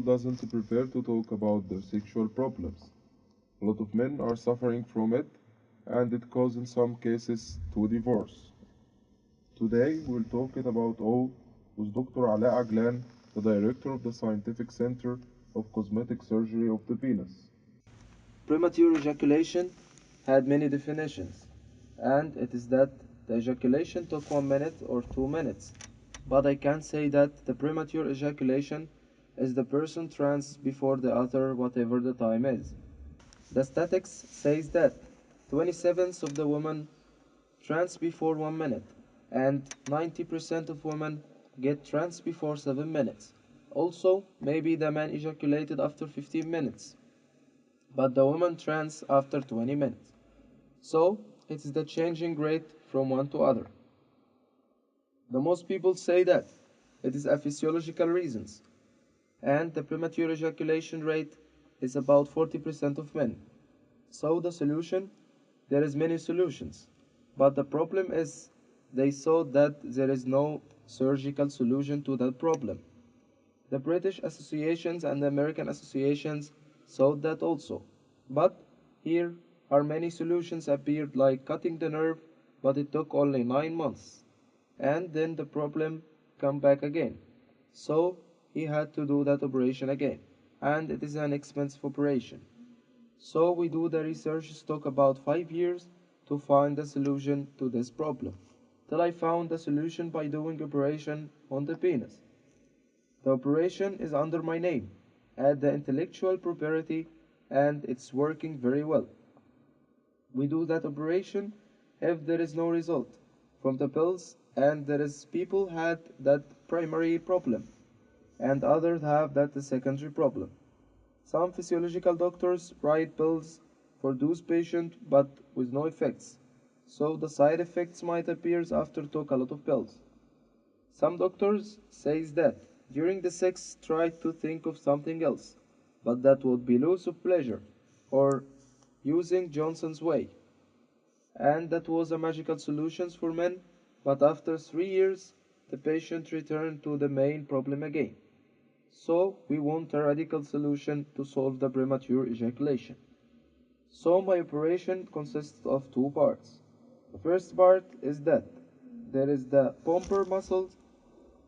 doesn't prefer to talk about their sexual problems. A lot of men are suffering from it, and it causes in some cases to divorce. Today we'll talk it about all with Dr. Alaa, the director of the Scientific Center of Cosmetic Surgery of the Penis. Premature ejaculation had many definitions, and it is that the ejaculation took 1 minute or 2 minutes. But I can say that the premature ejaculation is the person trans before the other, whatever the time is. The statistics says that 27 of the women trans before 1 minute, and 90% of women get trans before 7 minutes. Also, maybe the man ejaculated after 15 minutes, but the woman trans after 20 minutes. So, it is the changing rate from one to other. The most people say that it is a physiological reasons, and the premature ejaculation rate is about 40% of men. So the solution, there is many solutions, but the problem is they saw that there is no surgical solution to that problem. The British associations and the American associations saw that also, but here are many solutions appeared like cutting the nerve, but it took only 9 months, and then the problem come back again. So he had to do that operation again, and it is an expensive operation. So we do the research took about 5 years to find the solution to this problem, till I found the solution by doing operation on the penis. The operation is under my name, at the intellectual property, and it's working very well. We do that operation if there is no result from the pills, and there is people had that primary problem, and others have that secondary problem. Some physiological doctors write pills for those patients but with no effects, so the side effects might appear after took a lot of pills. Some doctors says that during the sex try to think of something else, but that would be loss of pleasure, or using Johnson's way. And that was a magical solution for men, but after 3 years the patient returned to the main problem again. So we want a radical solution to solve the premature ejaculation. So my operation consists of two parts. The first part is that there is the pomper muscle,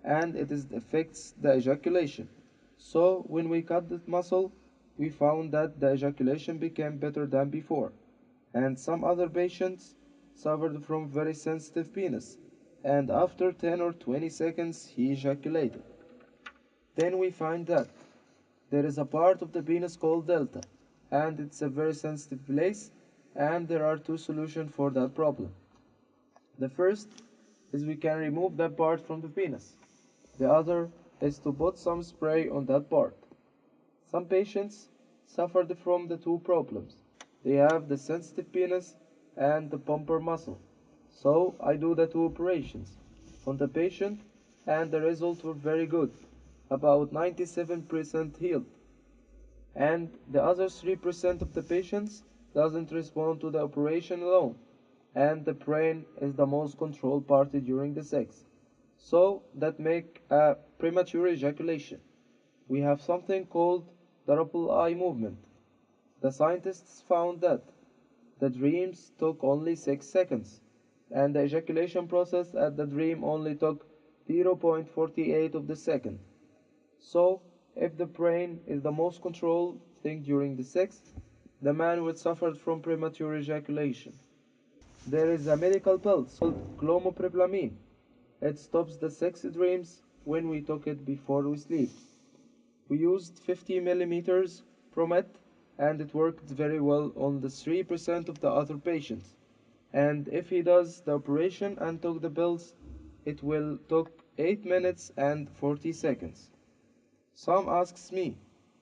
and affects the ejaculation. So when we cut that muscle, we found that the ejaculation became better than before. And some other patients suffered from very sensitive penis, and after 10 or 20 seconds he ejaculated. Then we find that there is a part of the penis called delta, and it's a very sensitive place, and there are two solutions for that problem. The first is we can remove that part from the penis. The other is to put some spray on that part. Some patients suffered from the two problems. They have the sensitive penis and the pumper muscle. So I do the two operations on the patient, and the results were very good, about 97% healed. And the other 3% of the patients doesn't respond to the operation alone, and the brain is the most controlled party during the sex. So that make a premature ejaculation. We have something called the ripple eye movement. The scientists found that the dreams took only 6 seconds, and the ejaculation process at the dream only took 0.48 of the second. So, if the brain is the most controlled thing during the sex, the man would suffer from premature ejaculation. There is a medical pill called clomipramine. It stops the sex dreams when we took it before we sleep. We used 50 millimeters from it, and it worked very well on the 3% of the other patients. And if he does the operation and took the pills, it will take 8 minutes and 40 seconds. Some asks me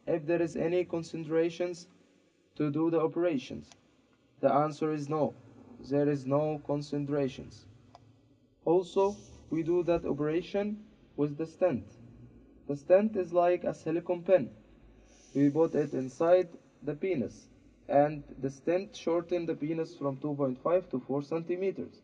if there is any considerations to do the operations. The answer is no. There is no considerations. Also, we do that operation with the stent. The stent is like a silicone pen. We put it inside the penis, and the stent shortened the penis from 2.5 to 4 centimeters.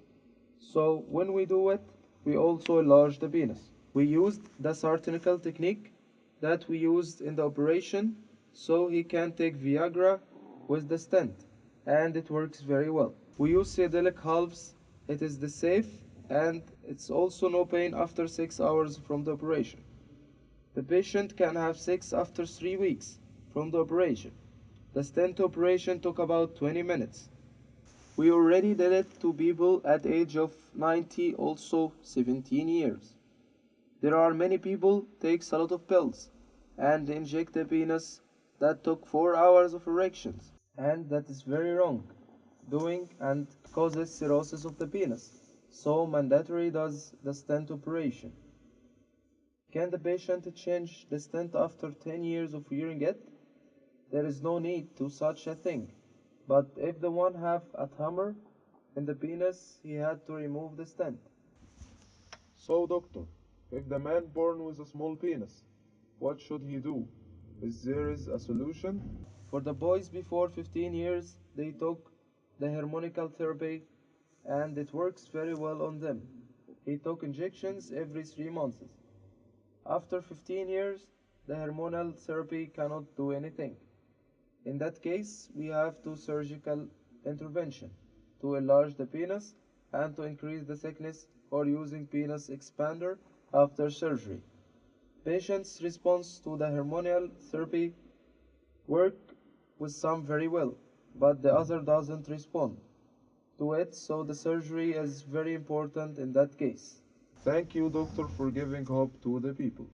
So when we do it, we also enlarge the penis. We used the surgical technique that we used in the operation, so he can take Viagra with the stent, and it works very well. We use Sedelic halves. It is the safe, and it's also no pain after 6 hours from the operation. The patient can have sex after 3 weeks from the operation. The stent operation took about 20 minutes. We already did it to people at age of 90, also 17 years. There are many people takes a lot of pills and inject the penis that took 4 hours of erections, and that is very wrong doing and causes cirrhosis of the penis. So mandatory does the stent operation. Can the patient change the stent after 10 years of wearing it? There is no need to such a thing. But if the one have a tumor in the penis, he had to remove the stent. So, doctor, if the man born with a small penis, what should he do? Is there a solution? For the boys before 15 years, they took the hormonal therapy and it works very well on them. He took injections every 3 months. After 15 years, the hormonal therapy cannot do anything. In that case, we have to surgical intervention to enlarge the penis and to increase the thickness or using penis expander after surgery. Patients' response to the hormonal therapy work with some very well, but the other doesn't respond to it, so the surgery is very important in that case. Thank you, doctor, for giving hope to the people.